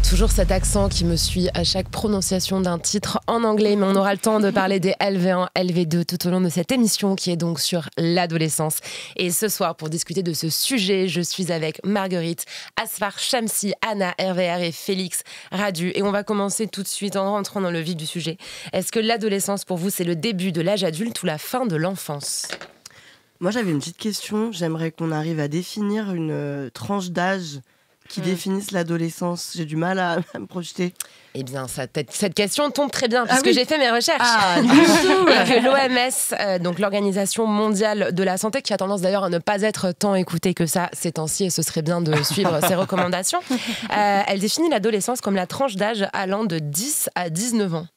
J'ai toujours cet accent qui me suit à chaque prononciation d'un titre en anglais, mais on aura le temps de parler des LV1, LV2 tout au long de cette émission qui est donc sur l'adolescence. Et ce soir, pour discuter de ce sujet, je suis avec Marguerite, Asfar, Shamsi, Anna, RVR et Félix Radu. Et on va commencer tout de suite en rentrant dans le vif du sujet. Est-ce que l'adolescence, pour vous, c'est le début de l'âge adulte ou la fin de l'enfance ? Moi, j'avais une petite question. J'aimerais qu'on arrive à définir une tranche d'âge qui définisse l'adolescence. J'ai du mal à me projeter. Eh bien, cette question tombe très bien, puisque j'ai fait mes recherches. Ah, du tout. Et que l'OMS, donc l'Organisation mondiale de la santé, qui a tendance d'ailleurs à ne pas être tant écoutée que ça ces temps-ci, et ce serait bien de suivre ses recommandations, elle définit l'adolescence comme la tranche d'âge allant de 10 à 19 ans.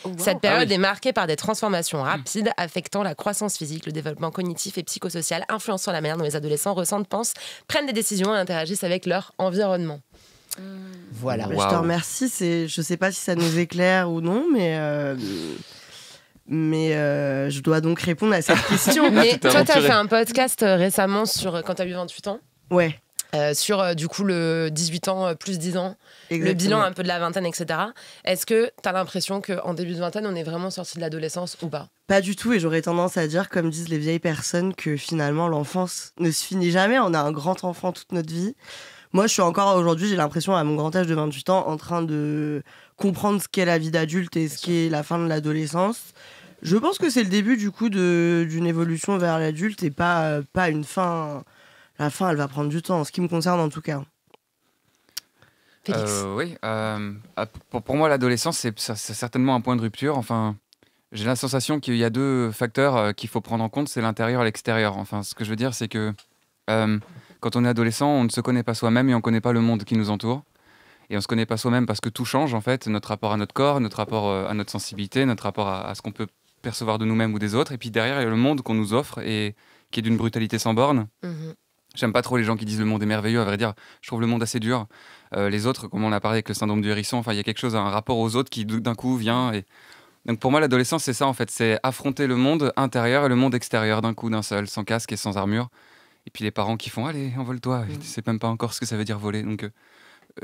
Oh, wow. Cette période est marquée par des transformations rapides affectant la croissance physique, le développement cognitif et psychosocial, influençant la manière dont les adolescents ressentent, pensent, prennent des décisions et interagissent avec leur environnement. Voilà. Wow. Je te remercie. Je ne sais pas si ça nous éclaire ou non, mais je dois donc répondre à cette question. Mais toi, tu as fait un podcast récemment sur quand tu as eu 28 ans. Ouais. Sur du coup le 18 ans plus 10 ans, exactement. Le bilan un peu de la vingtaine, etc. Est-ce que tu as l'impression qu'en début de vingtaine, on est vraiment sorti de l'adolescence ou pas ? Pas du tout, et j'aurais tendance à dire, comme disent les vieilles personnes, que finalement l'enfance ne se finit jamais. On a un grand enfant toute notre vie. Moi, je suis encore aujourd'hui, j'ai l'impression, à mon grand âge de 28 ans, en train de comprendre ce qu'est la vie d'adulte et ce qu'est la fin de l'adolescence. Je pense que c'est le début du coup d'une évolution vers l'adulte et pas une fin. La fin, elle va prendre du temps, en ce qui me concerne en tout cas. Félix. Oui, pour moi, l'adolescence, c'est certainement un point de rupture. Enfin, j'ai la sensation qu'il y a deux facteurs qu'il faut prendre en compte, c'est l'intérieur et l'extérieur. Enfin, ce que je veux dire, c'est que quand on est adolescent, on ne se connaît pas soi-même et on ne connaît pas le monde qui nous entoure. Et on ne se connaît pas soi-même parce que tout change, en fait, notre rapport à notre corps, notre rapport à notre sensibilité, notre rapport à ce qu'on peut percevoir de nous-mêmes ou des autres. Et puis derrière, il y a le monde qu'on nous offre et qui est d'une brutalité sans borne. J'aime pas trop les gens qui disent le monde est merveilleux. À vrai dire, je trouve le monde assez dur. Les autres, comme on a parlé avec le syndrome du hérisson, enfin, il y a quelque chose, un rapport aux autres qui d'un coup vient. Et... Donc pour moi, l'adolescence, c'est ça en fait. C'est affronter le monde intérieur et le monde extérieur d'un coup, d'un seul, sans casque et sans armure. Et puis les parents qui font « Allez, envole-toi ». Tu sais même pas encore ce que ça veut dire voler. Donc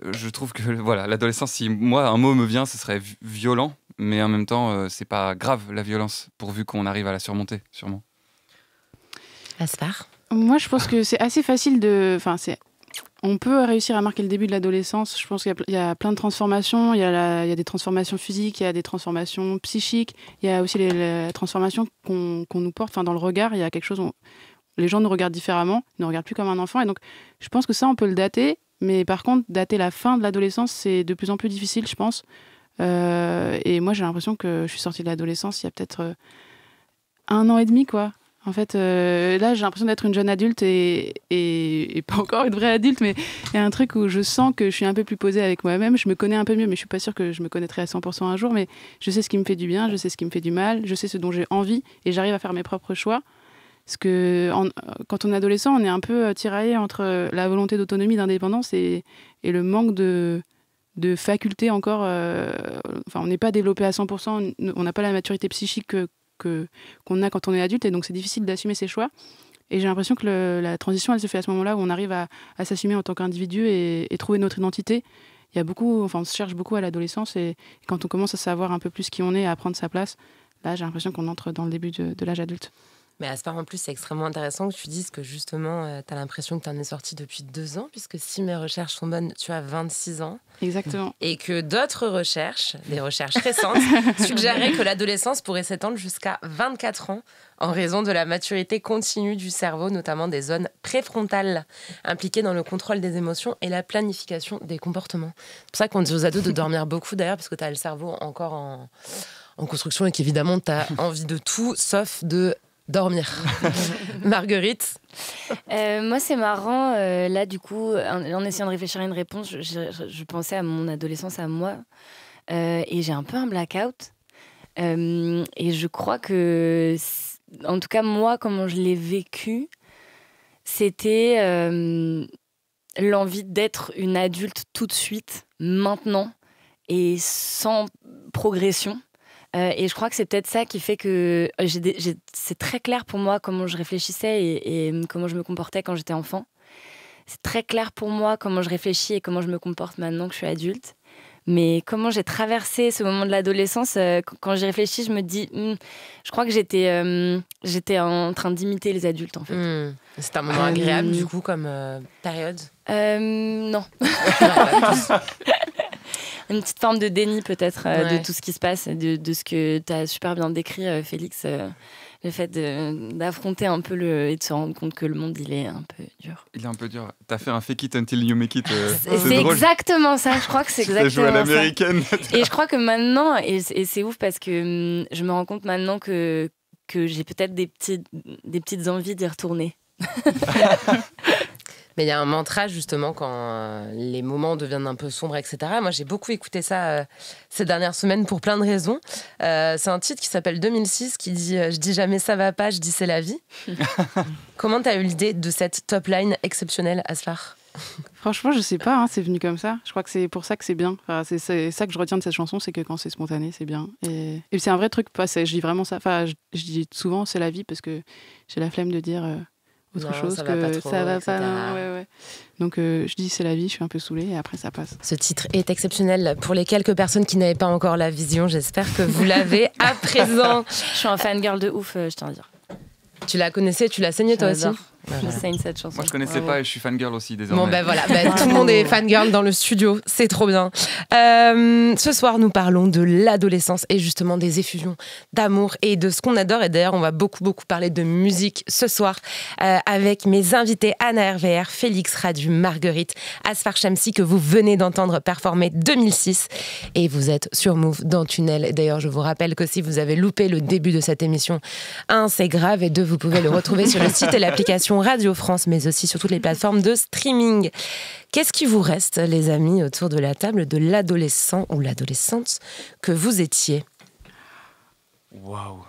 je trouve que voilà, l'adolescence, si moi, un mot me vient, ce serait violent. Mais en même temps, c'est pas grave la violence, pourvu qu'on arrive à la surmonter, sûrement. Asfar. Moi, je pense que c'est assez facile de... On peut réussir à marquer le début de l'adolescence. Je pense qu'il y a plein de transformations. Il y a des transformations physiques, il y a des transformations psychiques. Il y a aussi les transformations qu'on nous porte. Enfin, dans le regard, il y a quelque chose... Les gens nous regardent différemment. Ils ne nous regardent plus comme un enfant. Et donc, je pense que ça, on peut le dater. Mais par contre, dater la fin de l'adolescence, c'est de plus en plus difficile, je pense. Et moi, j'ai l'impression que je suis sortie de l'adolescence il y a peut-être 1 an et demi, quoi. En fait, là, j'ai l'impression d'être une jeune adulte et pas encore une vraie adulte, mais il y a un truc où je sens que je suis un peu plus posée avec moi-même. Je me connais un peu mieux, mais je suis pas sûre que je me connaîtrai à 100% un jour. Mais je sais ce qui me fait du bien, je sais ce qui me fait du mal, je sais ce dont j'ai envie et j'arrive à faire mes propres choix. Parce que quand on est adolescent, on est un peu tiraillé entre la volonté d'autonomie, d'indépendance et le manque de facultés encore. On n'est pas développé à 100%, on n'a pas la maturité psychique qu'on a quand on est adulte, et donc c'est difficile d'assumer ses choix. Et j'ai l'impression que la transition, elle se fait à ce moment-là où on arrive à s'assumer en tant qu'individu et trouver notre identité. Il y a beaucoup, on se cherche beaucoup à l'adolescence, et quand on commence à savoir un peu plus qui on est, à prendre sa place, là j'ai l'impression qu'on entre dans le début de l'âge adulte. Mais Asfar, en plus, c'est extrêmement intéressant que tu dises que justement, tu as l'impression que tu en es sortie depuis 2 ans, puisque si mes recherches sont bonnes, tu as 26 ans. Exactement. Et que d'autres recherches, des recherches récentes, suggéraient que l'adolescence pourrait s'étendre jusqu'à 24 ans en raison de la maturité continue du cerveau, notamment des zones préfrontales impliquées dans le contrôle des émotions et la planification des comportements. C'est pour ça qu'on dit aux ados de dormir beaucoup, d'ailleurs, parce que tu as le cerveau encore en construction et qu'évidemment, tu as envie de tout, sauf de dormir. Marguerite. Moi, c'est marrant. Là, du coup, en essayant de réfléchir à une réponse, je pensais à mon adolescence, à moi. Et j'ai un peu un blackout. Et je crois que, en tout cas, moi, comment je l'ai vécu, c'était l'envie d'être une adulte tout de suite, maintenant, et sans progression. Et je crois que c'est peut-être ça qui fait que c'est très clair pour moi comment je réfléchissais et comment je me comportais quand j'étais enfant. C'est très clair pour moi comment je réfléchis et comment je me comporte maintenant que je suis adulte. Mais comment j'ai traversé ce moment de l'adolescence, quand j'y réfléchis, je me dis, je crois que j'étais en train d'imiter les adultes, en fait. C'est un moment agréable, du coup, comme période Non. Une petite forme de déni, peut-être, de tout ce qui se passe, de ce que tu as super bien décrit, Félix. Le fait d'affronter un peu et de se rendre compte que le monde, il est un peu dur. Il est un peu dur. T'as fait un fake it until you make it. C'est exactement ça, je crois que c'est exactement ça. Tu as joué à l'américaine. Et je crois que maintenant, et c'est ouf parce que je me rends compte maintenant que j'ai peut-être des petites envies d'y retourner. Mais il y a un mantra, justement, quand les moments deviennent un peu sombres, etc. Moi, j'ai beaucoup écouté ça ces dernières semaines pour plein de raisons. C'est un titre qui s'appelle 2006 qui dit « Je dis jamais ça va pas, je dis c'est la vie ». Comment t'as eu l'idée de cette top line exceptionnelle, Asfar ? Franchement, je sais pas, hein, c'est venu comme ça. Je crois que c'est pour ça que c'est bien. Enfin, c'est ça que je retiens de cette chanson, c'est que quand c'est spontané, c'est bien. Et c'est un vrai truc, je dis vraiment ça. Enfin, je dis souvent c'est la vie parce que j'ai la flemme de dire... autre chose ça que va pas trop, ça va etc. pas. Non, ouais. Donc je dis c'est la vie, je suis un peu saoulée et après ça passe. Ce titre est exceptionnel. Pour les quelques personnes qui n'avaient pas encore la vision, j'espère que vous l'avez à présent. Je suis un fangirl de ouf, je tiens à dire. Tu la connaissais, tu l'as saignée toi aussi ? Je saigne cette chanson. Moi, je connaissais pas et je suis fangirl aussi, désormais. Bon, ben voilà, tout le monde est fangirl dans le studio, c'est trop bien. Ce soir, nous parlons de l'adolescence et justement des effusions d'amour et de ce qu'on adore. Et d'ailleurs, on va beaucoup parler de musique ce soir avec mes invités Anna RVR, Félix Radu, Marguerite, Asfar Shamsi, que vous venez d'entendre performer 2006. Et vous êtes sur Move dans Tunnel. Et d'ailleurs, je vous rappelle que si vous avez loupé le début de cette émission, 1, c'est grave, et 2, vous pouvez le retrouver sur le site et l'application Radio France, mais aussi sur toutes les plateformes de streaming. Qu'est-ce qui vous reste, les amis, autour de la table de l'adolescent ou l'adolescente que vous étiez ? Waouh.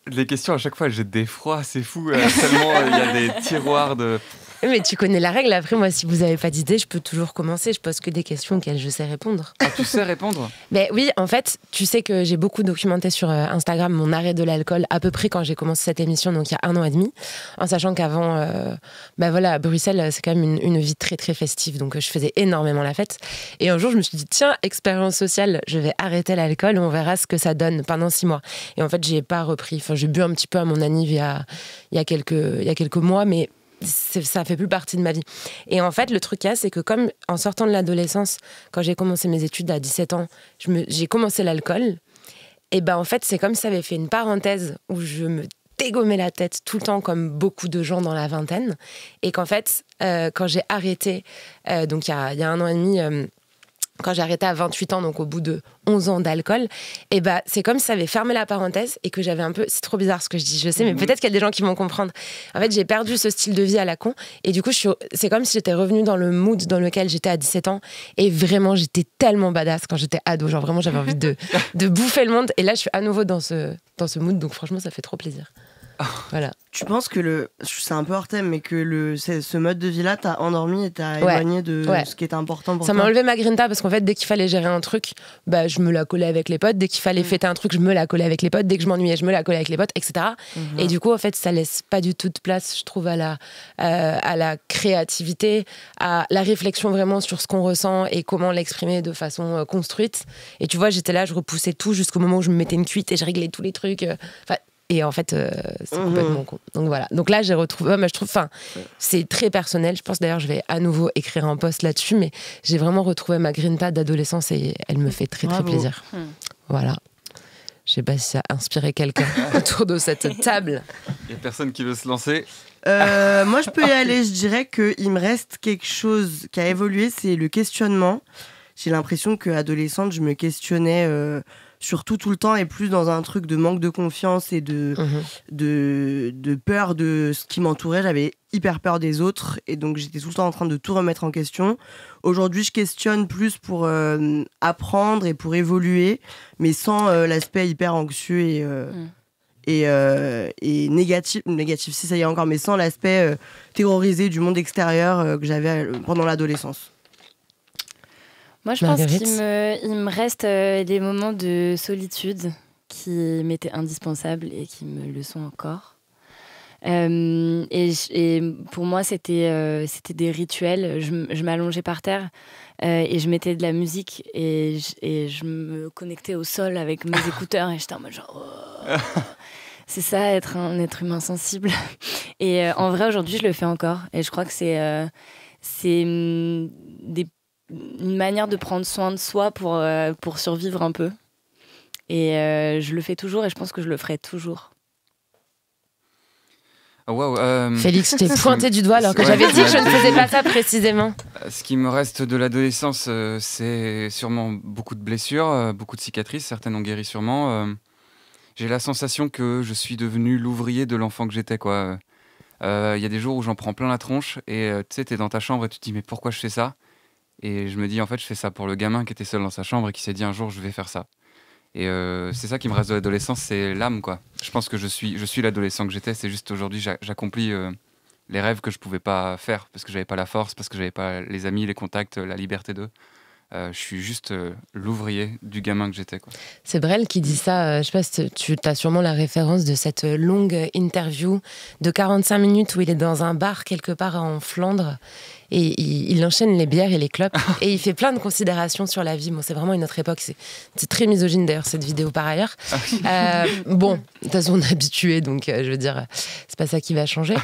Les questions, à chaque fois, elles jettent des froids, c'est fou. Tellement il y a des tiroirs de... Mais tu connais la règle. Après, moi, si vous n'avez pas d'idée, je peux toujours commencer. Je pose que des questions auxquelles je sais répondre. Ah, tu sais répondre ? Mais oui, en fait, tu sais que j'ai beaucoup documenté sur Instagram mon arrêt de l'alcool à peu près quand j'ai commencé cette émission, donc il y a 1 an et demi, en sachant qu'avant, à Bruxelles, c'est quand même une vie très très festive, donc je faisais énormément la fête. Et un jour, je me suis dit, tiens, expérience sociale, je vais arrêter l'alcool, on verra ce que ça donne pendant 6 mois. Et en fait, j'ai pas repris. Enfin, j'ai bu un petit peu à mon anniv il y a quelques mois, mais ça fait plus partie de ma vie. Et en fait, le truc qu'il y a, c'est que comme en sortant de l'adolescence, quand j'ai commencé mes études à 17 ans, j'ai commencé l'alcool, et en fait, c'est comme si ça avait fait une parenthèse où je me dégommais la tête tout le temps, comme beaucoup de gens dans la vingtaine, et qu'en fait, quand j'ai arrêté, donc il y a 1 an et demi, quand j'ai arrêté à 28 ans, donc au bout de 11 ans d'alcool, et c'est comme si ça avait fermé la parenthèse et que j'avais un peu... C'est trop bizarre ce que je dis, je sais, mais peut-être qu'il y a des gens qui vont comprendre. En fait, j'ai perdu ce style de vie à la con et du coup, c'est comme si j'étais revenue dans le mood dans lequel j'étais à 17 ans et vraiment, j'étais tellement badass quand j'étais ado. Genre vraiment, j'avais envie de bouffer le monde et là, je suis à nouveau dans ce mood, donc franchement, ça fait trop plaisir. Voilà. Tu penses que c'est un peu hors thème, mais que ce mode de vie-là t'a endormi et t'a éloigné de ce qui était important pour toi? Ça m'a enlevé ma grinta parce qu'en fait, dès qu'il fallait gérer un truc, je me la collais avec les potes. Dès qu'il fallait fêter un truc, je me la collais avec les potes. Dès que je m'ennuyais, je me la collais avec les potes, etc. Et du coup, en fait, ça laisse pas du tout de place, je trouve, à la créativité, à la réflexion vraiment sur ce qu'on ressent et comment l'exprimer de façon construite. Et tu vois, j'étais là, je repoussais tout jusqu'au moment où je me mettais une cuite et je réglais tous les trucs. Et en fait, c'est complètement con. Donc voilà. Donc là, j'ai retrouvé. Je trouve. C'est très personnel. Je pense d'ailleurs, je vais à nouveau écrire un post là-dessus. Mais j'ai vraiment retrouvé ma grinta d'adolescence et elle me fait très très plaisir. Voilà. Je sais pas si ça a inspiré quelqu'un autour de cette table. Il y a personne qui veut se lancer. Moi, je peux y aller. Je dirais qu'il me reste quelque chose qui a évolué. C'est le questionnement. J'ai l'impression qu'adolescente, je me questionnais. Surtout tout le temps et plus dans un truc de manque de confiance et de peur de ce qui m'entourait. J'avais hyper peur des autres et donc j'étais tout le temps en train de tout remettre en question. Aujourd'hui, je questionne plus pour apprendre et pour évoluer, mais sans l'aspect hyper anxieux et négatif si ça y est encore, mais sans l'aspect terrorisé du monde extérieur que j'avais pendant l'adolescence. Moi, je pense qu'il me reste des moments de solitude qui m'étaient indispensables et qui me le sont encore. Et pour moi, c'était des rituels. Je m'allongeais par terre et je mettais de la musique et je me connectais au sol avec mes écouteurs et j'étais en mode genre... Oh. C'est ça, être un être humain sensible. Et en vrai, aujourd'hui, je le fais encore. Et je crois que c'est une manière de prendre soin de soi pour survivre un peu. Et je le fais toujours et je pense que je le ferai toujours. Wow, Félix, je t'ai pointé du doigt alors que j'avais dit que je ne faisais pas ça précisément. Ce qui me reste de l'adolescence, c'est sûrement beaucoup de blessures, beaucoup de cicatrices. Certaines ont guéri sûrement. J'ai la sensation que je suis devenu l'ouvrier de l'enfant que j'étais, quoi. Y a des jours où j'en prends plein la tronche et tu sais, t'es dans ta chambre et tu te dis mais pourquoi je fais ça? Et je me dis en fait je fais ça pour le gamin qui était seul dans sa chambre et qui s'est dit un jour je vais faire ça. Et c'est ça qui me reste de l'adolescence, c'est l'âme, quoi. Je pense que je suis l'adolescent que j'étais, c'est juste aujourd'hui j'accomplis les rêves que je pouvais pas faire parce que j'avais pas la force, parce que j'avais pas les amis, les contacts, la liberté d'eux. Je suis juste l'ouvrier du gamin que j'étais, quoi. C'est Brel qui dit ça. Je sais pas si tu as sûrement la référence de cette longue interview de 45 minutes où il est dans un bar quelque part en Flandre et il enchaîne les bières et les clopes et il fait plein de considérations sur la vie. Bon, c'est vraiment une autre époque. C'est très misogyne d'ailleurs cette vidéo par ailleurs. Bon, de toute façon on est habitué, donc je veux dire, c'est pas ça qui va changer.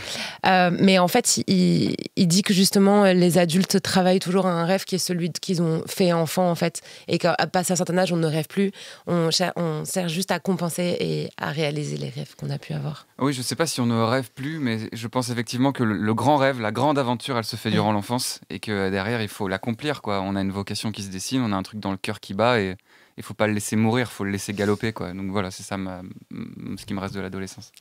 Mais en fait, il dit que justement les adultes travaillent toujours à un rêve qui est celui qu'ils ont fait enfant en fait, et qu'à passer un certain âge on ne rêve plus. On sert juste à compenser et à réaliser les rêves qu'on a pu avoir. Oui, je sais pas si on ne rêve plus, mais je pense effectivement que le grand rêve, la grande aventure, elle se fait durant l'enfance et que derrière, il faut l'accomplir, quoi. On a une vocation qui se dessine, on a un truc dans le cœur qui bat et il faut pas le laisser mourir, il faut le laisser galoper, quoi. Donc voilà, c'est ça ce qui me reste de l'adolescence.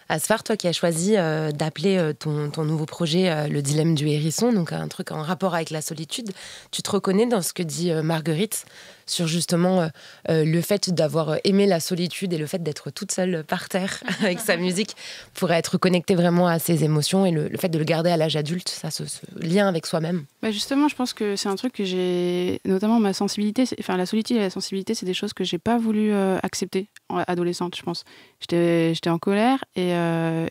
Asfar, toi qui as choisi d'appeler ton nouveau projet le dilemme du hérisson, donc un truc en rapport avec la solitude, tu te reconnais dans ce que dit Marguerite sur justement le fait d'avoir aimé la solitude et le fait d'être toute seule par terre avec sa musique pour être connectée vraiment à ses émotions et le fait de le garder à l'âge adulte, ça, ce lien avec soi-même. Bah justement, je pense que c'est un truc que j'ai, notamment ma sensibilité, enfin la solitude et la sensibilité, c'est des choses que j'ai pas voulu accepter adolescente, je pense. J'étais en colère et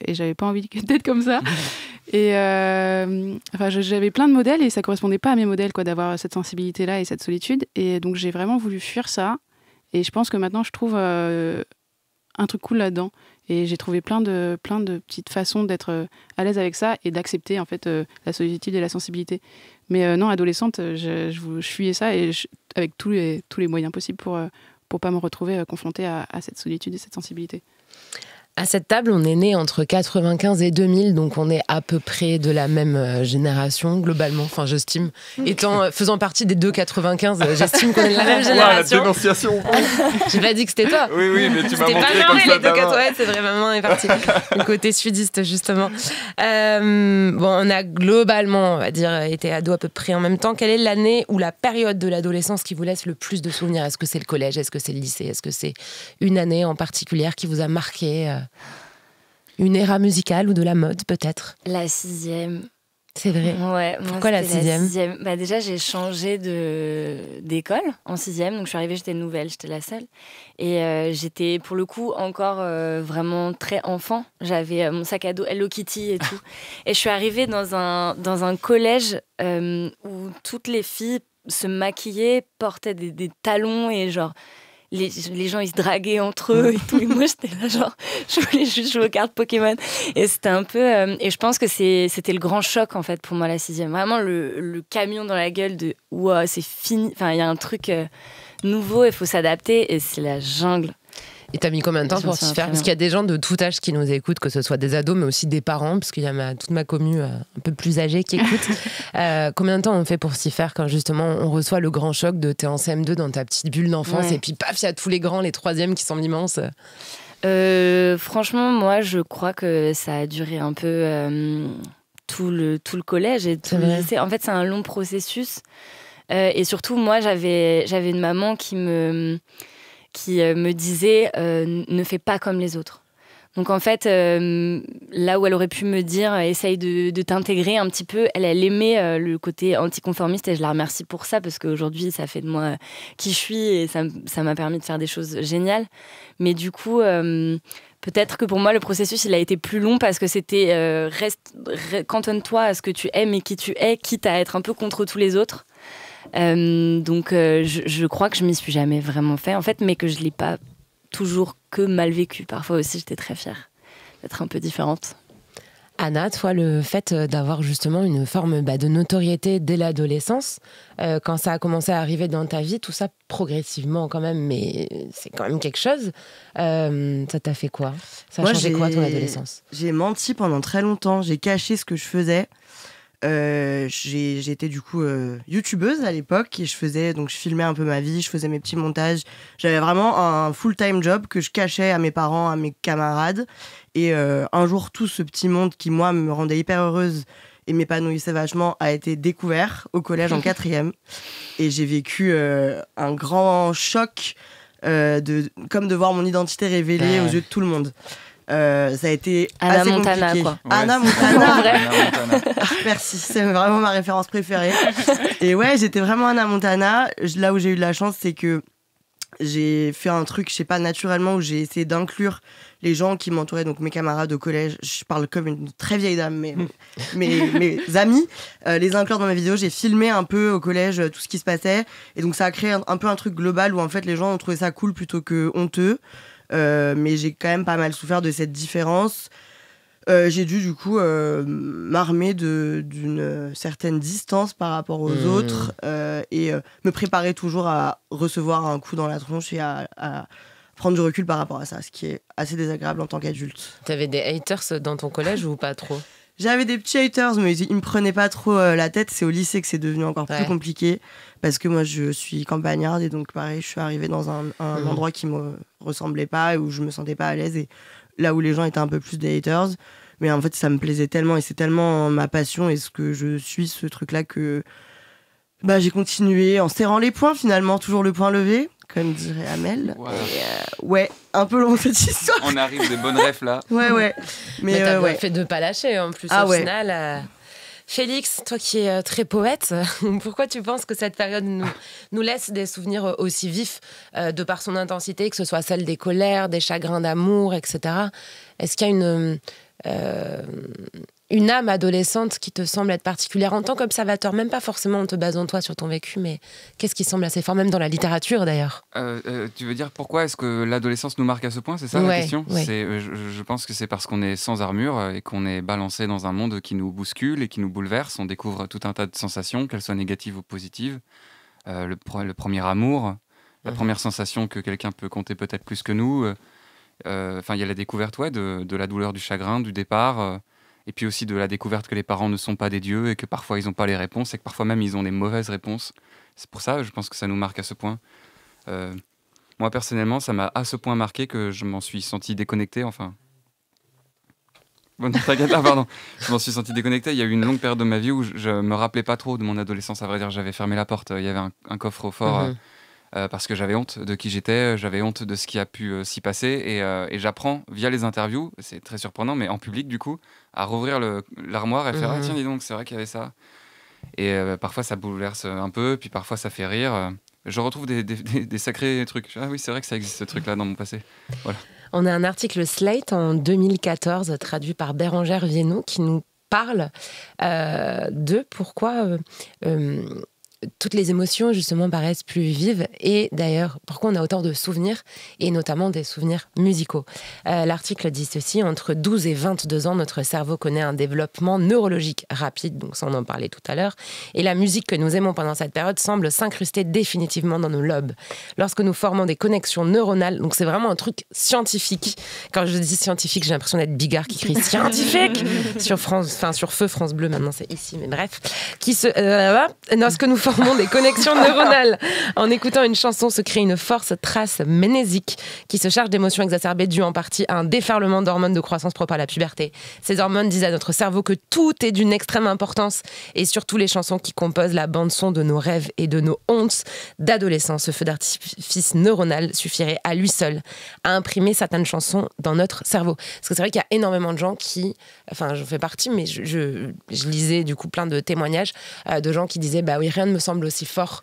j'avais pas envie d'être comme ça. Et enfin, j'avais plein de modèles et ça correspondait pas à mes modèles, quoi, d'avoir cette sensibilité-là et cette solitude. Et donc j'ai vraiment voulu fuir ça. Et je pense que maintenant je trouve un truc cool là-dedans. Et j'ai trouvé plein de petites façons d'être à l'aise avec ça et d'accepter en fait la solitude et la sensibilité. Mais non, adolescente, je fuyais ça et avec tous les moyens possibles pour pas me retrouver confrontée à cette solitude et cette sensibilité. À cette table, on est né entre 95 et 2000, donc on est à peu près de la même génération, globalement, enfin j'estime. Faisant partie des 2,95, j'estime qu'on est de la même génération. La dénonciation. J'ai pas dit que c'était toi. Oui, mais tu m'as montré pas comme ça. Les 2,95, ouais, c'est vrai, maman est partie. Le côté sudiste, justement. On a globalement, on va dire, été ados à peu près en même temps. Quelle est l'année ou la période de l'adolescence qui vous laisse le plus de souvenirs? Est-ce que c'est le collège? Est-ce que c'est le lycée? Est-ce que c'est une année en particulier qui vous a marqué? Une éra musicale ou de la mode, peut-être? La 6e. C'est vrai. Ouais. Pourquoi la 6e? Bah déjà, j'ai changé d'école en 6e. Donc, je suis arrivée, j'étais nouvelle, j'étais la seule. Et j'étais, pour le coup, encore vraiment très enfant. J'avais mon sac à dos Hello Kitty et tout. Et je suis arrivée dans un collège où toutes les filles se maquillaient, portaient des talons et genre... Les gens, ils se draguaient entre eux et tout. Et moi, j'étais là, genre, je voulais juste jouer aux cartes Pokémon. Et c'était un peu... et je pense que c'était le grand choc, en fait, pour moi, la 6e. Vraiment, le camion dans la gueule de « Wow, c'est fini ». Enfin, il y a un truc nouveau, il faut s'adapter. Et c'est la jungle. Et t'as mis combien de temps pour s'y faire? Parce qu'il y a des gens de tout âge qui nous écoutent, que ce soit des ados, mais aussi des parents, parce qu'il y a toute ma commu un peu plus âgée qui écoute. Combien de temps on fait pour s'y faire quand justement on reçoit le grand choc de t'es en CM2 dans ta petite bulle d'enfance et puis paf, il y a tous les grands, les 3e qui sont immenses? Franchement, moi, je crois que ça a duré un peu tout le collège et tout le lycée. En fait, c'est un long processus. Et surtout, moi, j'avais une maman qui me disait ne fais pas comme les autres. Donc en fait, là où elle aurait pu me dire essaye de t'intégrer un petit peu, elle aimait le côté anticonformiste et je la remercie pour ça parce qu'aujourd'hui ça fait de moi qui je suis et ça m'a permis de faire des choses géniales. Mais du coup, Peut-être que pour moi, le processus, il a été plus long parce que c'était cantonne-toi à ce que tu aimes et qui tu es, quitte à être un peu contre tous les autres. Donc, je crois que je m'y suis jamais vraiment fait, en fait, mais que je l'ai pas toujours que mal vécu. Parfois aussi, j'étais très fière d'être un peu différente. Anna, toi, le fait d'avoir justement une forme de notoriété dès l'adolescence, quand ça a commencé à arriver dans ta vie, tout ça progressivement quand même, mais c'est quand même quelque chose, ça t'a fait quoi? Ça a changé quoi ton adolescence? J'ai menti pendant très longtemps, j'ai caché ce que je faisais. J'étais du coup youtubeuse à l'époque et je filmais un peu ma vie, je faisais mes petits montages. J'avais vraiment un full-time job que je cachais à mes parents, à mes camarades. Et un jour, tout ce petit monde qui, moi, me rendait hyper heureuse et m'épanouissait vachement, a été découvert au collège en 4e. Et j'ai vécu un grand choc, comme de voir mon identité révélée aux yeux de tout le monde. Ça a été Anna assez Montana, compliqué. quoi. Anna Montana. Merci, c'est vraiment ma référence préférée. Et ouais, j'étais vraiment Anna Montana. Là où j'ai eu de la chance, c'est que j'ai fait un truc, je sais pas, naturellement, où j'ai essayé d'inclure les gens qui m'entouraient, donc mes camarades au collège. Je parle comme une très vieille dame, mais mes amis, les inclure dans ma vidéo. J'ai filmé un peu au collège tout ce qui se passait. Et donc ça a créé un peu un truc global où en fait les gens ont trouvé ça cool plutôt que honteux. Mais j'ai quand même pas mal souffert de cette différence. J'ai dû du coup m'armer d'une certaine distance par rapport aux autres et me préparer toujours à recevoir un coup dans la tronche et à prendre du recul par rapport à ça, ce qui est assez désagréable en tant qu'adulte. T'avais des haters dans ton collège ou pas trop? J'avais des petits haters, mais ils me prenaient pas trop la tête. C'est au lycée que c'est devenu encore plus compliqué parce que moi je suis campagnarde et donc pareil, je suis arrivée dans un endroit qui me ressemblait pas et où je me sentais pas à l'aise et là où les gens étaient un peu plus des haters. Mais en fait, ça me plaisait tellement et c'est tellement ma passion et ce que je suis, ce truc-là, que j'ai continué en serrant les poings finalement, toujours le poing levé, comme dirait Amel. Wow. Et, ouais, un peu long cette histoire. On arrive des bonnes refs là. Ouais. Mais t'as bien fait de pas lâcher en plus au final. Félix, toi qui es très poète, pourquoi tu penses que cette période nous laisse des souvenirs aussi vifs de par son intensité, que ce soit celle des colères, des chagrins d'amour, etc. Est-ce qu'il y a une âme adolescente qui te semble être particulière en tant qu'observateur, même pas forcément en te basant toi sur ton vécu, mais qu'est-ce qui semble assez fort, même dans la littérature d'ailleurs? Tu veux dire pourquoi est-ce que l'adolescence nous marque à ce point? C'est ça la question? Ouais. Je pense que c'est parce qu'on est sans armure et qu'on est balancé dans un monde qui nous bouscule et qui nous bouleverse. On découvre tout un tas de sensations, qu'elles soient négatives ou positives. Le premier amour, la première sensation que quelqu'un peut compter peut-être plus que nous. Il y a la découverte de la douleur du chagrin, du départ, et puis aussi de la découverte que les parents ne sont pas des dieux et que parfois ils n'ont pas les réponses et que parfois même ils ont des mauvaises réponses. C'est pour ça, je pense que ça nous marque à ce point. Moi personnellement, ça m'a à ce point marqué que je m'en suis senti déconnecté, Bon, t'inquiète, pardon. Je m'en suis senti déconnecté. Il y a eu une longue période de ma vie où je me rappelais pas trop de mon adolescence, à vrai dire. J'avais fermé la porte, il y avait un coffre au fort... parce que j'avais honte de qui j'étais, j'avais honte de ce qui a pu s'y passer et j'apprends via les interviews, c'est très surprenant, mais en public du coup, à rouvrir l'armoire et faire ah tiens dis donc c'est vrai qu'il y avait ça. Et parfois ça bouleverse un peu, puis parfois ça fait rire. Je retrouve des sacrés trucs. Ah oui c'est vrai que ça existe ce truc là dans mon passé. Voilà. On a un article Slate en 2014 traduit par Bérengère Viennot qui nous parle de pourquoi toutes les émotions, justement, paraissent plus vives. Et d'ailleurs, pourquoi on a autant de souvenirs, et notamment des souvenirs musicaux. L'article dit ceci: entre 12 et 22 ans, notre cerveau connaît un développement neurologique rapide, donc ça on en parlait tout à l'heure, et la musique que nous aimons pendant cette période semble s'incruster définitivement dans nos lobes. Lorsque nous formons des connexions neuronales, donc c'est vraiment un truc scientifique. Quand je dis scientifique, j'ai l'impression d'être Bigard qui crie scientifique sur Feu France Bleu, maintenant c'est ici, mais bref. Lorsque nous formons des connexions neuronales. En écoutant une chanson se crée une force trace mnésique qui se charge d'émotions exacerbées dues en partie à un déferlement d'hormones de croissance propre à la puberté. Ces hormones disent à notre cerveau que tout est d'une extrême importance et surtout les chansons qui composent la bande-son de nos rêves et de nos hontes d'adolescence. Ce feu d'artifice neuronal suffirait à lui seul à imprimer certaines chansons dans notre cerveau. Parce que c'est vrai qu'il y a énormément de gens qui... Enfin, j'en fais partie, mais je lisais du coup plein de témoignages de gens qui disaient « Bah oui, rien ne me semble aussi fort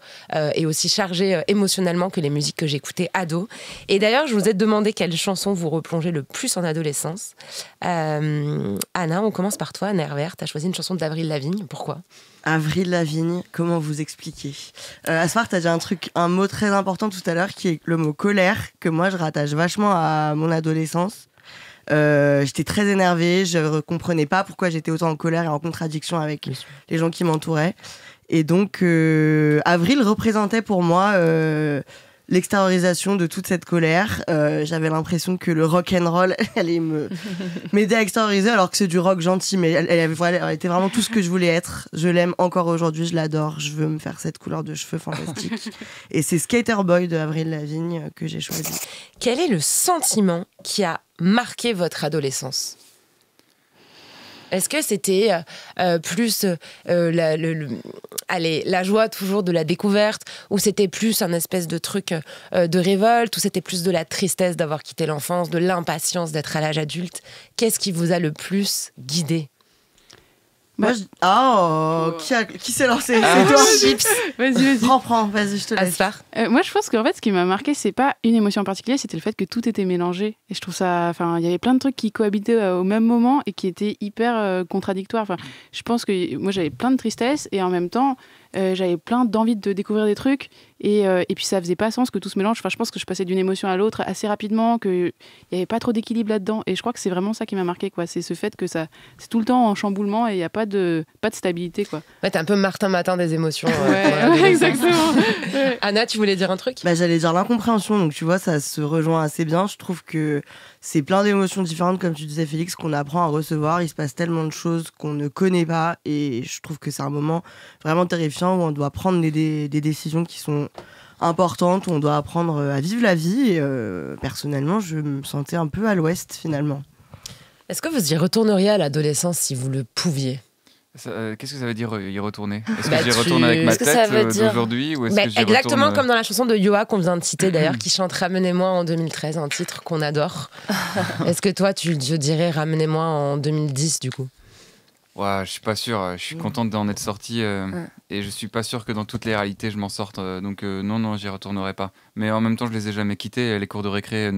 et aussi chargé émotionnellement que les musiques que j'écoutais ado. Et d'ailleurs, je vous ai demandé quelle chanson vous replongez le plus en adolescence. Anna, on commence par toi. Nervère, tu as choisi une chanson d'Avril Lavigne. Pourquoi ? Avril Lavigne, comment vous expliquer ? Asfar, t'as dit un mot très important tout à l'heure qui est le mot colère, que moi je rattache vachement à mon adolescence. J'étais très énervée, je ne comprenais pas pourquoi j'étais autant en colère et en contradiction avec les gens qui m'entouraient. Et donc, Avril représentait pour moi l'extériorisation de toute cette colère. J'avais l'impression que le rock'n'roll allait m'aider à extérioriser, alors que c'est du rock gentil, mais elle était vraiment tout ce que je voulais être. Je l'aime encore aujourd'hui, je l'adore, je veux me faire cette couleur de cheveux fantastique. Et c'est Skater Boy de Avril Lavigne que j'ai choisi. Quel est le sentiment qui a marqué votre adolescence ? Est-ce que c'était plus la joie toujours de la découverte, ou c'était plus un espèce de truc de révolte, ou c'était plus de la tristesse d'avoir quitté l'enfance, de l'impatience d'être à l'âge adulte ? Qu'est-ce qui vous a le plus guidé ? Moi, qui s'est lancé ? C'est toi. Chips. Vas-y. Prends, vas-y, je te laisse. Asfar. Moi, je pense qu'en fait, ce qui m'a marqué, c'est pas une émotion en particulier, c'était le fait que tout était mélangé. Et je trouve ça. Enfin, il y avait plein de trucs qui cohabitaient au même moment et qui étaient hyper contradictoires. Enfin, je pense que moi, j'avais plein de tristesse et en même temps, j'avais plein d'envie de découvrir des trucs. Et puis, ça faisait pas sens que tout se mélange. Enfin, je pense que je passais d'une émotion à l'autre assez rapidement, qu'il n'y avait pas trop d'équilibre là-dedans. Et je crois que c'est vraiment ça qui m'a marqué, quoi. C'est ce fait que c'est tout le temps en chamboulement et il n'y a pas de stabilité, quoi. Ouais, t'es un peu Martin Matin des émotions. Ouais, exactement. Anna, tu voulais dire un truc ? J'allais dire l'incompréhension, donc tu vois, ça se rejoint assez bien. Je trouve que c'est plein d'émotions différentes, comme tu disais, Félix, qu'on apprend à recevoir. Il se passe tellement de choses qu'on ne connaît pas, et je trouve que c'est un moment vraiment terrifiant où on doit prendre des décisions qui sont importantes, où on doit apprendre à vivre la vie. Et personnellement, je me sentais un peu à l'ouest, finalement. Est-ce que vous y retourneriez à l'adolescence si vous le pouviez ? Qu'est-ce que ça veut dire y retourner ? Est-ce que j'y retourne avec ma Qu'est-ce que ça veut tête dire d'aujourd'hui, ou est-ce que j'y exactement retourne... comme dans la chanson de Yoa qu'on vient de citer d'ailleurs, qui chante Ramenez-moi en 2013, un titre qu'on adore. Est-ce que toi, tu dirais Ramenez-moi en 2010 du coup ? Ouais, je suis pas sûr. Je suis contente d'en être sorti et je suis pas sûr que dans toutes les réalités je m'en sorte. Donc non, j'y retournerai pas. Mais en même temps, je les ai jamais quittés. Les cours de récré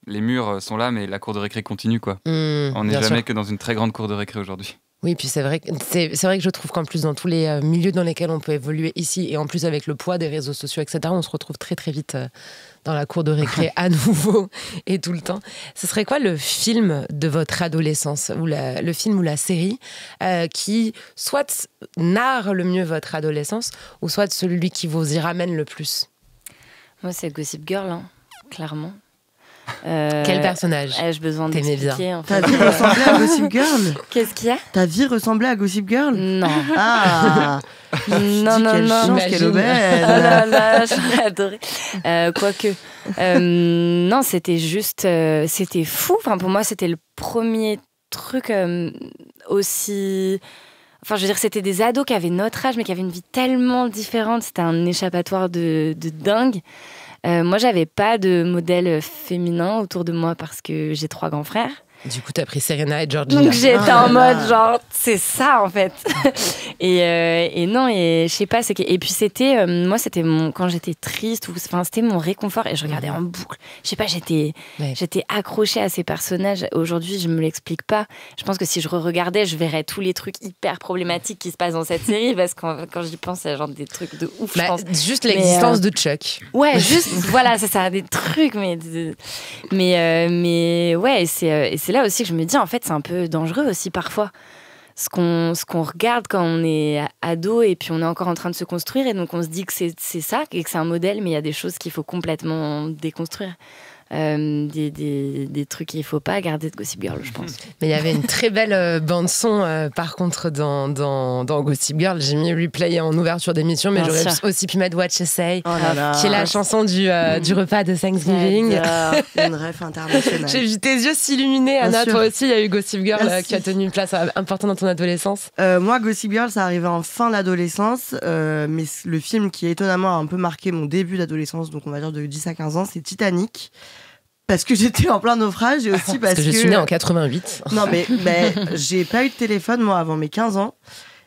les murs sont là, mais la cour de récré continue, quoi. On n'est jamais que dans une très grande cour de récré aujourd'hui. Oui, puis c'est vrai que je trouve qu'en plus dans tous les milieux dans lesquels on peut évoluer ici, et en plus avec le poids des réseaux sociaux, etc., on se retrouve très très vite dans la cour de récré à nouveau et tout le temps. Ce serait quoi le film de votre adolescence, ou le film ou la série qui soit narre le mieux votre adolescence, ou soit celui qui vous y ramène le plus ? Moi, c'est Gossip Girl, hein, clairement. Quel personnage ai-je besoin d'expliquer, en fait. Ta vie ressemblait à Gossip Girl ? Qu'est-ce qu'il y a ? Ta vie ressemblait à Gossip Girl ? Non. Ah Non. Quelle chance, quelle aubaine. Oh là là, j'aurais adoré. Quoique. Non, c'était juste. C'était fou. Enfin, pour moi, c'était le premier truc aussi. Enfin, je veux dire, c'était des ados qui avaient notre âge, mais qui avaient une vie tellement différente. C'était un échappatoire de dingue. Moi, j'avais pas de modèle féminin autour de moi parce que j'ai 3 grands frères. Du coup, t'as pris Serena et Georgina. Donc j'étais en mode genre, c'est ça en fait. et non, et je sais pas, et puis c'était, moi c'était quand j'étais triste, c'était mon réconfort et je regardais en boucle. Je sais pas, j'étais accrochée à ces personnages. Aujourd'hui, je me l'explique pas. Je pense que si je re-regardais, je verrais tous les trucs hyper problématiques qui se passent dans cette série parce que quand j'y pense, il y a genre des trucs de ouf, je pense. Juste l'existence de Chuck. Ouais, juste, voilà, c'est ça, des trucs, mais ouais, et c'est là aussi que je me dis, en fait, c'est un peu dangereux aussi parfois. Ce qu'on regarde quand on est ado et puis on est encore en train de se construire et donc on se dit que c'est ça et que c'est un modèle, mais il y a des choses qu'il faut complètement déconstruire. Des trucs qu'il ne faut pas garder de Gossip Girl, je pense. Mais il y avait une très belle bande-son, par contre, dans Gossip Girl. J'ai mis Replay en ouverture d'émission, mais j'aurais aussi pu mettre What You Say, qui est la chanson du repas de Thanksgiving. Une ref internationale. J'ai vu tes yeux s'illuminer, Anna. Toi aussi, il y a eu Gossip Girl qui a tenu une place importante dans ton adolescence. Moi, Gossip Girl, ça arrivait en fin d'adolescence, mais le film qui étonnamment a un peu marqué mon début d'adolescence, donc on va dire de 10 à 15 ans, c'est Titanic. Parce que j'étais en plein naufrage et aussi parce que... je suis née en 88. Non, mais j'ai pas eu de téléphone, moi, avant mes 15 ans.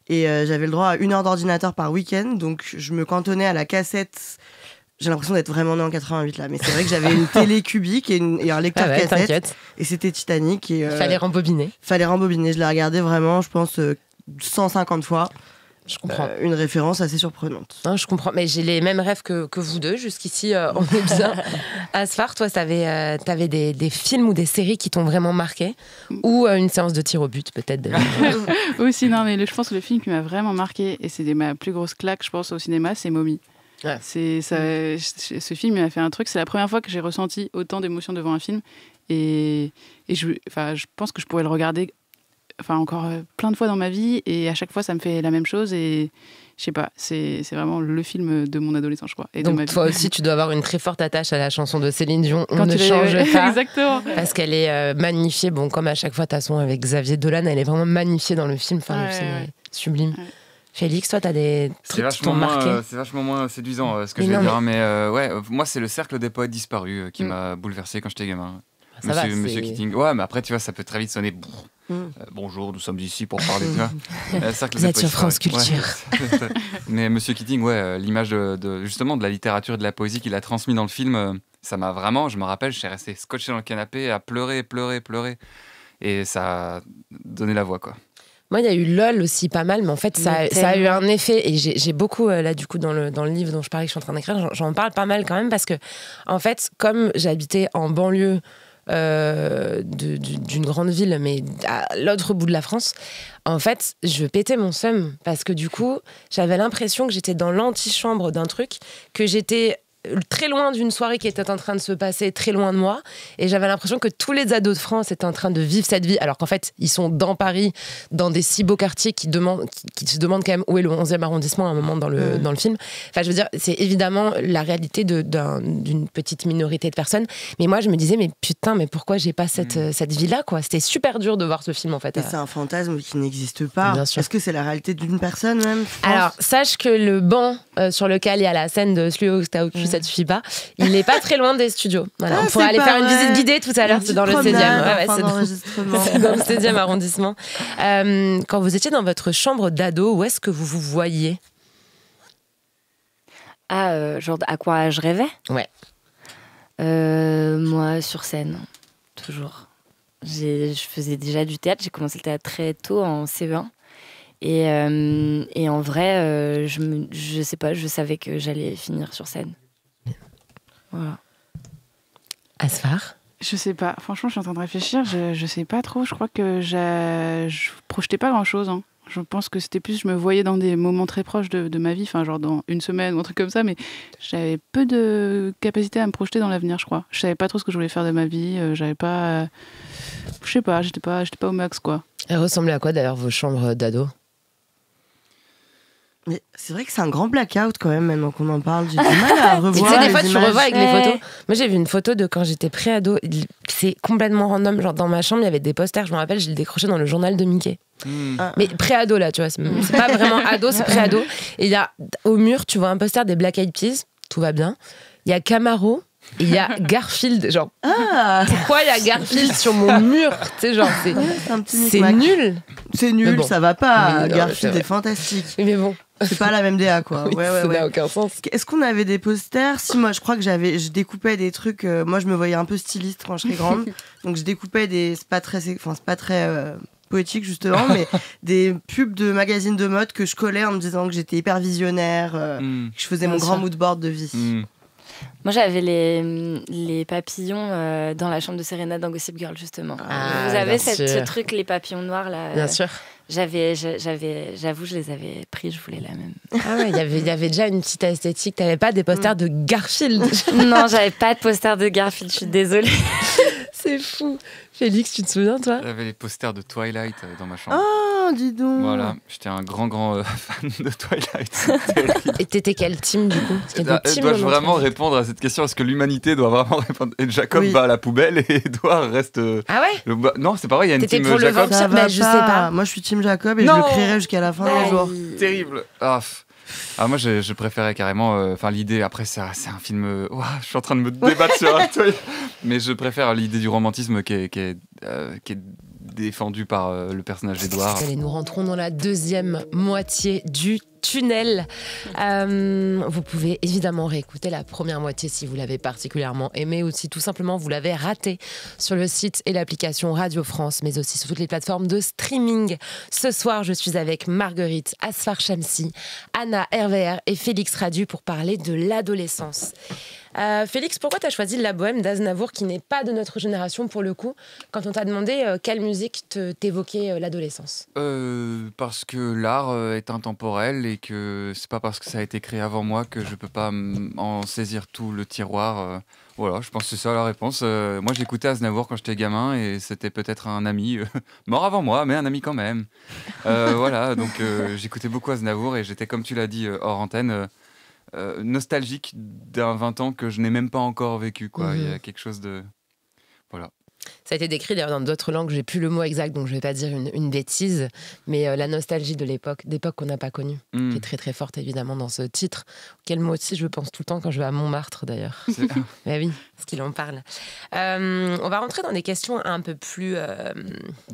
Et j'avais le droit à 1 heure d'ordinateur par week-end, donc je me cantonnais à la cassette. J'ai l'impression d'être vraiment née en 88 là, mais c'est vrai que j'avais une télé cubique et un lecteur cassette. T'inquiète. Et c'était Titanic. Et, Fallait rembobiner. Je l'ai regardé vraiment, je pense, 150 fois. Je comprends. Une référence assez surprenante. Non, je comprends, mais j'ai les mêmes rêves que vous deux. Jusqu'ici, on est bien. Asfar, toi, t'avais des films ou des séries qui t'ont vraiment marqué, ou une séance de tir au but, peut-être. Aussi, non, mais je pense que le film qui m'a vraiment marqué, et c'est ma plus grosse claque, je pense, au cinéma, c'est Mommy. Ouais. Ce film, il m'a fait un truc. C'est la première fois que j'ai ressenti autant d'émotions devant un film, et je pense que je pourrais le regarder. Encore plein de fois dans ma vie, et à chaque fois ça me fait la même chose, et je sais pas, c'est vraiment le film de mon adolescence, je crois. Et donc de ma toi vie. aussi tu dois avoir une très forte attache à la chanson de Céline Dion, On Quand ne change pas. Exactement. Parce qu'elle est magnifiée, bon, comme à chaque fois de toute façon avec Xavier Dolan, elle est vraiment magnifiée dans le film, le film est sublime. Ouais. Félix, toi, t'as des trucs qui t'ont marqué. C'est vachement moins séduisant ce que je vais dire, mais moi c'est le cercle des poètes disparus qui m'a bouleversé quand j'étais gamin. Monsieur Keating. Ouais, mais après tu vois, ça peut très vite sonner. Bonjour, nous sommes ici pour parler. Vous êtes sur France Culture. Ouais. Mais Monsieur Keating, l'image justement de la littérature et de la poésie qu'il a transmis dans le film, ça m'a vraiment, je me rappelle, je suis resté scotché dans le canapé à pleurer. Et ça a donné la voix, quoi. Moi, il y a eu LOL aussi pas mal, mais en fait, ça a eu un effet. Et j'ai beaucoup, là, du coup, dans le livre dont je parlais, que je suis en train d'écrire, j'en parle pas mal quand même, parce que, en fait, comme j'habitais en banlieue d'une grande ville, mais à l'autre bout de la France, en fait, je pétais mon seum, parce que du coup, j'avais l'impression que j'étais dans l'antichambre d'un truc, que j'étais très loin d'une soirée qui était en train de se passer très loin de moi, et j'avais l'impression que tous les ados de France étaient en train de vivre cette vie, alors qu'en fait ils sont dans Paris, dans des si beaux quartiers qui se demandent quand même où est le 11e arrondissement à un moment dans le film. Enfin, je veux dire, c'est évidemment la réalité d'une petite minorité de personnes, mais moi je me disais, mais putain, mais pourquoi j'ai pas cette vie-là, quoi. C'était super dur de voir ce film, en fait. Et c'est un fantasme qui n'existe pas. Est-ce que c'est la réalité d'une personne même? Alors, sache que le banc sur lequel il y a la scène de Sluo Staoku, ça te suffit pas, il est pas très loin des studios. Voilà, on pourrait aller faire une visite guidée tout à l'heure, c'est dans le 16e. C'est dans le 16e arrondissement. Quand vous étiez dans votre chambre d'ado, où est-ce que vous vous voyiez? Genre à quoi je rêvais? Ouais. Moi, sur scène, toujours. Je faisais déjà du théâtre, j'ai commencé le théâtre très tôt, en CE1. Et en vrai, je sais pas, je savais que j'allais finir sur scène. Voilà. Asfar? Je sais pas, franchement, je suis en train de réfléchir, je sais pas trop, je crois que je projetais pas grand-chose, hein. Je pense que c'était plus, je me voyais dans des moments très proches de ma vie, enfin genre dans une semaine ou un truc comme ça, mais j'avais peu de capacité à me projeter dans l'avenir, je crois. Je savais pas trop ce que je voulais faire de ma vie, j'avais pas... Je sais pas, j'étais pas au max, quoi. Elle ressemblait à quoi d'ailleurs vos chambres d'ado? Mais c'est vrai que c'est un grand blackout quand même, maintenant qu'on en parle. J'ai du mal à revoir. Tu sais, des fois, tu revois avec les photos. Ouais. Moi, j'ai vu une photo de quand j'étais pré-ado. C'est complètement random. Genre, dans ma chambre, il y avait des posters. Je me rappelle, je les décrochais dans le journal de Mickey. Mais pré-ado, là, tu vois. C'est pas vraiment ado, c'est pré-ado. Et il y a, au mur, tu vois un poster des Black Eyed Peas. Tout va bien. Il y a Camaro. Et il y a Garfield. Genre, pourquoi il y a Garfield sur mon mur? Tu sais, genre, c'est nul. C'est nul, bon. Ça va pas. Oui, non, Garfield est fantastique. Mais bon. C'est pas la même DA, quoi. Oui, ça n'a aucun sens. Est-ce qu'on avait des posters? Si, moi, je crois que je découpais des trucs. Moi, je me voyais un peu styliste quand je serais grande. Donc, je découpais des. C'est pas très poétique, justement, mais des pubs de magazines de mode que je collais en me disant que j'étais hyper visionnaire, que je faisais mon grand mood board de vie. Moi, j'avais les papillons dans la chambre de Serena dans Gossip Girl, justement. Vous avez ce truc, les papillons noirs, là. Bien sûr. J'avoue, je les avais pris, je voulais la même. Ah ouais, il y avait déjà une petite esthétique. T'avais pas des posters de Garfield? Non, j'avais pas de poster de Garfield, je suis désolée. C'est fou. Félix, tu te souviens, toi? J'avais les posters de Twilight dans ma chambre. Oh, dis donc. Voilà, j'étais un grand fan de Twilight. Et t'étais quel team, du coup? Dois-je vraiment répondre à cette question? Est-ce que l'humanité doit vraiment répondre? Et Jacob va à la poubelle et Edouard reste... Ah ouais? Non, c'est pas vrai, il y a une team pour Jacob. Je sais pas. Moi, je suis team Jacob et je le crierai jusqu'à la fin des jours. Terrible. Moi, je préférais carrément... l'idée, après, c'est un film... je suis en train de me débattre sur un truc. Mais je préfère l'idée du romantisme qui est défendu par le personnage d'Edouard. Allez, nous rentrons dans la deuxième moitié du tunnel. Vous pouvez évidemment réécouter la première moitié si vous l'avez particulièrement aimée ou si tout simplement vous l'avez ratée sur le site et l'application Radio France, mais aussi sur toutes les plateformes de streaming. Ce soir, je suis avec Marguerite Asfar Shamsi, Anna RVR et Félix Radu pour parler de l'adolescence. Félix, pourquoi tu as choisi La Bohème d'Aznavour, qui n'est pas de notre génération pour le coup, quand on t'a demandé quelle musique t'évoquait l'adolescence? Parce que l'art est intemporel et que c'est pas parce que ça a été créé avant moi que je peux pas en saisir tout le tiroir. Voilà, je pense que c'est ça la réponse. Moi, j'écoutais Aznavour quand j'étais gamin et c'était peut-être un ami mort avant moi, mais un ami quand même. Voilà, donc j'écoutais beaucoup Aznavour et j'étais, comme tu l'as dit hors antenne, nostalgique d'un 20 ans que je n'ai même pas encore vécu, quoi. Il y a quelque chose de... Voilà. Ça a été décrit d'ailleurs dans d'autres langues, j'ai plus le mot exact, donc je vais pas dire une bêtise, mais la nostalgie de l'époque qu'on n'a pas connue, qui est très très forte évidemment dans ce titre, auquel moi aussi je pense tout le temps quand je vais à Montmartre d'ailleurs. Mais oui, parce qu'il en parle. On va rentrer dans des questions un peu plus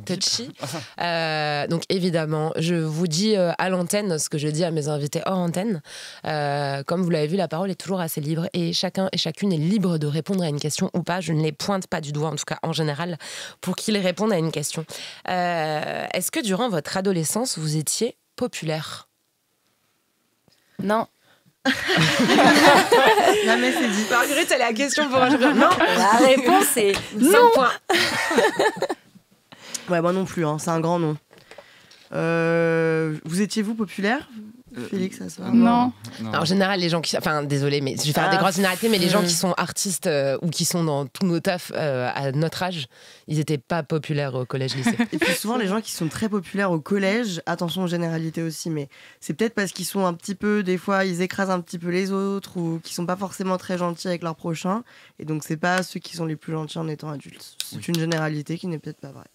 touchy. Donc évidemment, je vous dis à l'antenne ce que je dis à mes invités hors antenne. Comme vous l'avez vu, la parole est toujours assez libre et chacun et chacune est libre de répondre à une question ou pas. Je ne les pointe pas du doigt, en tout cas en général, pour qu'ils répondent à une question. Est-ce que durant votre adolescence, vous étiez populaire? Non. Jamais c'est dit. Marguerite, elle a la question pour un joueur. Non. La réponse est 5 non. points. Ouais, moi non plus, hein, c'est un grand nom. Vous étiez-vous populaire, Félix, à ça? Non. En général, les gens qui... Enfin, désolé, mais je vais faire des grosses généralités, mais les gens qui sont artistes ou qui sont dans tous nos tafs à notre âge, ils n'étaient pas populaires au collège-lycée. Et puis souvent, les gens qui sont très populaires au collège, attention aux généralités aussi, mais c'est peut-être parce qu'ils sont un petit peu, des fois, ils écrasent un petit peu les autres ou qui sont pas forcément très gentils avec leurs prochains. Et donc, c'est pas ceux qui sont les plus gentils en étant adultes. C'est une généralité qui n'est peut-être pas vraie.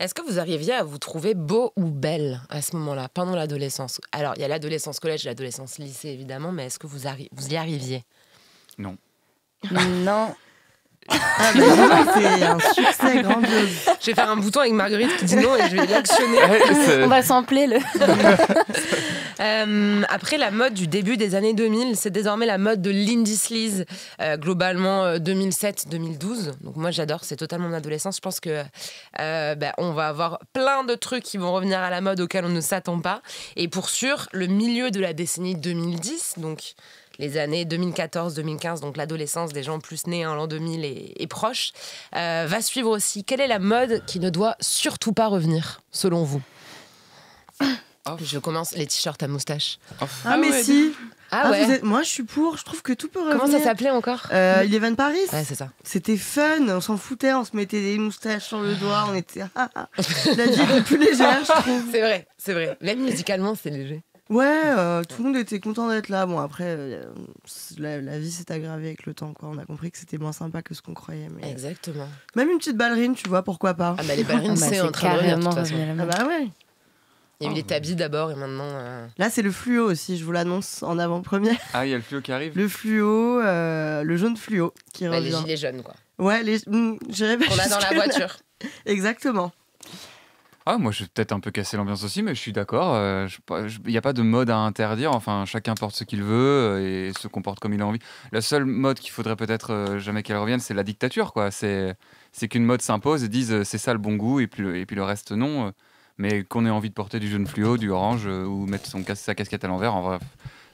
Est-ce que vous arriviez à vous trouver beau ou belle à ce moment-là, pendant l'adolescence? Alors, il y a l'adolescence collège, l'adolescence lycée, évidemment, mais est-ce que vous y arriviez? Non. Non. Ah, mais non, c'est un succès grandiose. Je vais faire un bouton avec Marguerite qui dit non et je vais l'actionner. On va sampler le... Après la mode du début des années 2000, c'est désormais la mode de l'indie sleaze, globalement 2007-2012. Donc moi j'adore, c'est totalement mon adolescence. Je pense que on va avoir plein de trucs qui vont revenir à la mode auxquels on ne s'attend pas. Et pour sûr, le milieu de la décennie 2010, donc les années 2014-2015, donc l'adolescence des gens plus nés en l'an 2000 et proches, va suivre aussi. Quelle est la mode qui ne doit surtout pas revenir, selon vous? Je commence, les t-shirts à moustache. Ah, mais si. Ah ouais. Moi, je suis pour. Je trouve que tout peut revenir. Comment ça s'appelait encore? Eleven Paris. Ouais, c'est ça. C'était fun. On s'en foutait. On se mettait des moustaches sur le doigt. On était. La vie était plus légère, je trouve. C'est vrai. Même musicalement, c'est léger. Ouais, tout le monde était content d'être là. Bon, après, la vie s'est aggravée avec le temps, quoi. On a compris que c'était moins sympa que ce qu'on croyait. Mais... Exactement. Même une petite ballerine, tu vois, pourquoi pas. Ah bah les ballerines, c'est en train de revenir, de toute façon. Ah bah ouais. Il y a eu les tabis d'abord et maintenant... Là, c'est le fluo aussi, je vous l'annonce en avant-première. Ah, il y a le fluo qui arrive. Le fluo, le jaune fluo qui revient. Les gilets jaunes, quoi. Ouais, j'irais pas. On a dans la voiture. Exactement. Ah, moi, je vais peut-être un peu casser l'ambiance aussi, mais je suis d'accord. Il n'y a pas de mode à interdire. Enfin, chacun porte ce qu'il veut et se comporte comme il a envie. La seule mode qu'il faudrait peut-être jamais qu'elle revienne, c'est la dictature, quoi. C'est qu'une mode s'impose et dise c'est ça le bon goût et puis le reste non. Mais qu'on ait envie de porter du jaune fluo, du orange ou mettre sa casquette à l'envers, en vrai,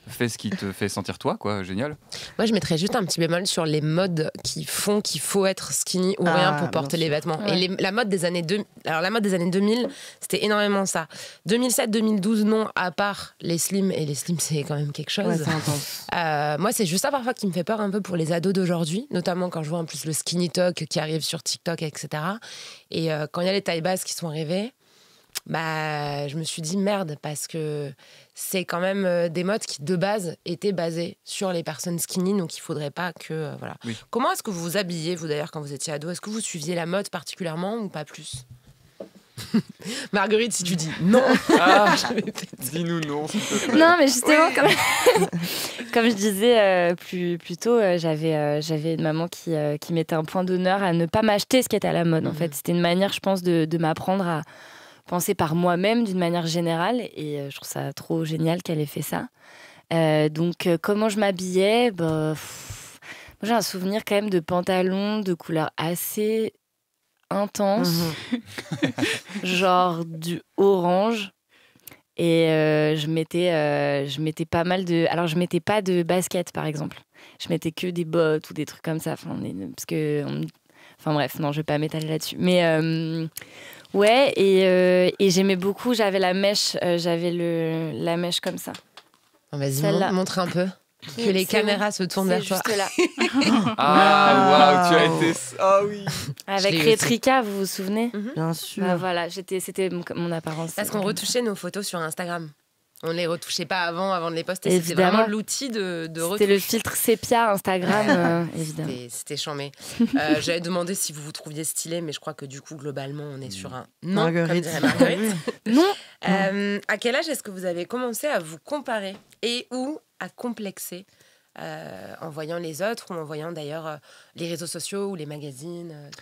fais ce qui te fait sentir toi, quoi. Génial. Moi, je mettrais juste un petit bémol sur les modes qui font qu'il faut être skinny ou rien pour porter les vêtements. Ouais. Et la mode des années 2000, alors la mode des années 2000, c'était énormément ça. 2007-2012, non, à part les slims, et les slims, c'est quand même quelque chose. Ouais, c'est intense. Moi, c'est juste ça parfois qui me fait peur un peu pour les ados d'aujourd'hui, notamment quand je vois en plus le skinny talk qui arrive sur TikTok, etc. Et quand il y a les tailles basses qui sont arrivées, je me suis dit merde, parce que c'est quand même des modes qui de base étaient basés sur les personnes skinny, donc il faudrait pas que voilà. Oui. Comment est-ce que vous vous habillez, vous d'ailleurs, quand vous étiez ado? Est-ce que vous suiviez la mode particulièrement ou pas plus? Marguerite, si tu dis non, Dis-nous non, s'il te plaît. Non, mais justement, comme je disais plus tôt, j'avais une maman qui mettait un point d'honneur à ne pas m'acheter ce qui était à la mode. En fait, c'était une manière, je pense, de m'apprendre à penser par moi-même d'une manière générale. Et je trouve ça trop génial qu'elle ait fait ça. Donc, comment je m'habillais, moi, j'ai un souvenir quand même de pantalons de couleur assez intense, genre du orange. Et je mettais pas mal de... Alors, je mettais pas de basket, par exemple. Je mettais que des bottes ou des trucs comme ça. Enfin bref, non, je vais pas m'étaler là-dessus. Mais ouais, et j'aimais beaucoup, j'avais la mèche comme ça. Vas-y, montre un peu. Que les caméras se tournent vers toi. C'est juste là. Ah, waouh, tu as été... Ah oui. Avec Rétrica, vous vous souvenez? Bien sûr. Bah, voilà, c'était mon apparence. Parce qu'on retouchait nos photos sur Instagram. On les retouchait pas avant de les poster. C'était Évidemment. vraiment l'outil de retouche. C'était le filtre sépia Instagram, évidemment. C'était chambé. J'avais demandé si vous vous trouviez stylé, mais je crois que du coup, globalement, on est sur un non, Marguerite. comme dirait Marguerite. Non. À quel âge est-ce que vous avez commencé à vous comparer et ou à complexer en voyant les autres ou en voyant d'ailleurs les réseaux sociaux ou les magazines tout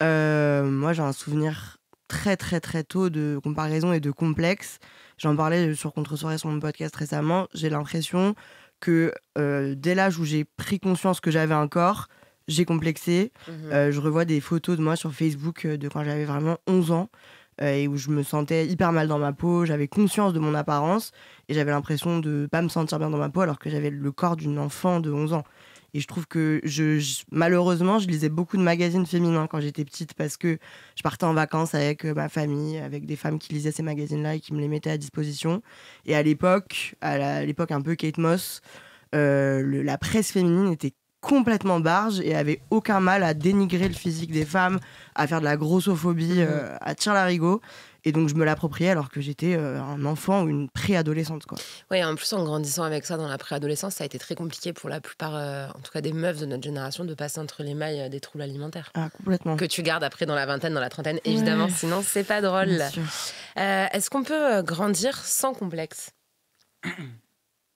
ça. Moi, j'ai un souvenir très, très, très tôt de comparaison et de complexe. J'en parlais sur Contre-soirée sur mon podcast récemment. J'ai l'impression que dès l'âge où j'ai pris conscience que j'avais un corps, j'ai complexé. Je revois des photos de moi sur Facebook de quand j'avais vraiment 11 ans et où je me sentais hyper mal dans ma peau. J'avais conscience de mon apparence et j'avais l'impression de pas me sentir bien dans ma peau alors que j'avais le corps d'une enfant de 11 ans. Et je trouve que malheureusement, je lisais beaucoup de magazines féminins quand j'étais petite parce que je partais en vacances avec ma famille, avec des femmes qui lisaient ces magazines-là et qui me les mettaient à disposition. Et à l'époque un peu Kate Moss, la presse féminine était complètement barge et avait aucun mal à dénigrer le physique des femmes, à faire de la grossophobie, à tirer l'arigot. Et donc je me l'appropriais alors que j'étais un enfant ou une préadolescente, quoi. Oui, en plus en grandissant avec ça dans la préadolescence, ça a été très compliqué pour la plupart, en tout cas des meufs de notre génération, de passer entre les mailles des troubles alimentaires. Ah, complètement. Que tu gardes après dans la vingtaine, dans la trentaine, évidemment, sinon c'est pas drôle. Bien sûr. Est-ce qu'on peut grandir sans complexe?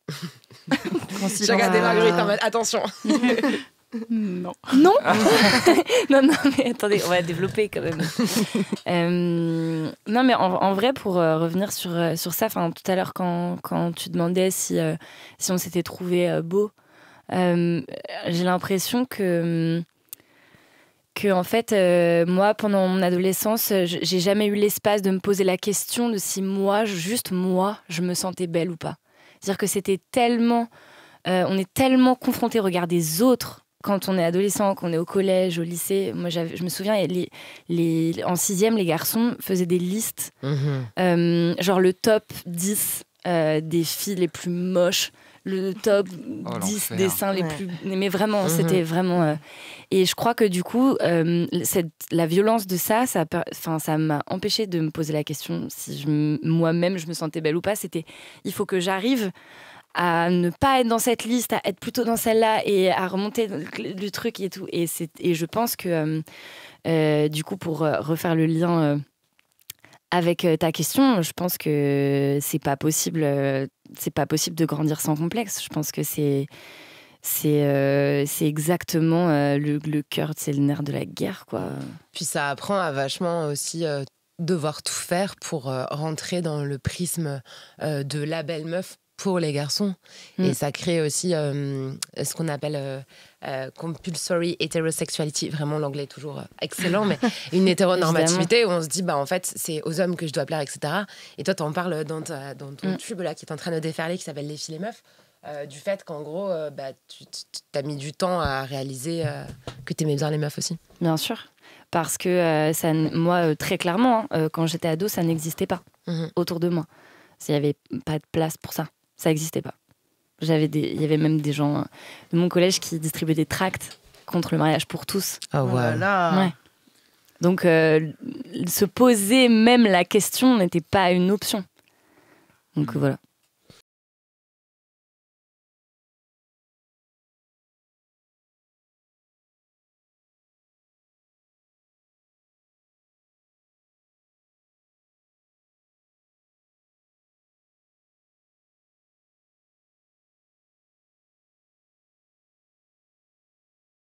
J'ai regardé Marguerite en mode attention. Non. Non. non, mais attendez, on va développer quand même. Non, mais en vrai, pour revenir sur ça, tout à l'heure, quand tu demandais si on s'était trouvé beau, j'ai l'impression que en fait, moi, pendant mon adolescence, j'ai jamais eu l'espace de me poser la question de si juste moi, je me sentais belle ou pas. C'est-à-dire que c'était tellement... on est tellement confronté au regard des autres quand on est adolescent, qu'on est au collège, au lycée. Moi, je me souviens, en 6e, les garçons faisaient des listes, genre le top 10 des filles les plus moches, le top 10 des seins les plus... Mais vraiment, c'était vraiment... Et je crois que du coup, la violence de ça m'a empêché de me poser la question si moi-même je me sentais belle ou pas. C'était, il faut que j'arrive à ne pas être dans cette liste, à être plutôt dans celle-là et à remonter le truc et tout. Et je pense que, du coup, pour refaire le lien avec ta question, je pense que c'est pas possible de grandir sans complexe. Je pense que c'est exactement le cœur, c'est le nerf de la guerre, quoi. Puis ça apprend à vachement aussi devoir tout faire pour rentrer dans le prisme de la belle meuf pour les garçons. Et ça crée aussi ce qu'on appelle compulsory heterosexuality. Vraiment, l'anglais est toujours excellent, mais une hétéronormativité où on se dit, en fait, c'est aux hommes que je dois plaire, etc. Et toi, t'en parles dans ton tube là, qui est en train de déferler, qui s'appelle Les filles, les meufs. Du fait qu'en gros, tu as mis du temps à réaliser que t'aimais bien les meufs aussi. Bien sûr. Parce que moi, très clairement, quand j'étais ado, ça n'existait pas autour de moi. Il n'y avait pas de place pour ça. Ça n'existait pas. Il y avait même des gens de mon collège qui distribuaient des tracts contre le mariage pour tous. Ah ouais. Ouais. Donc, se poser même la question n'était pas une option. Donc voilà.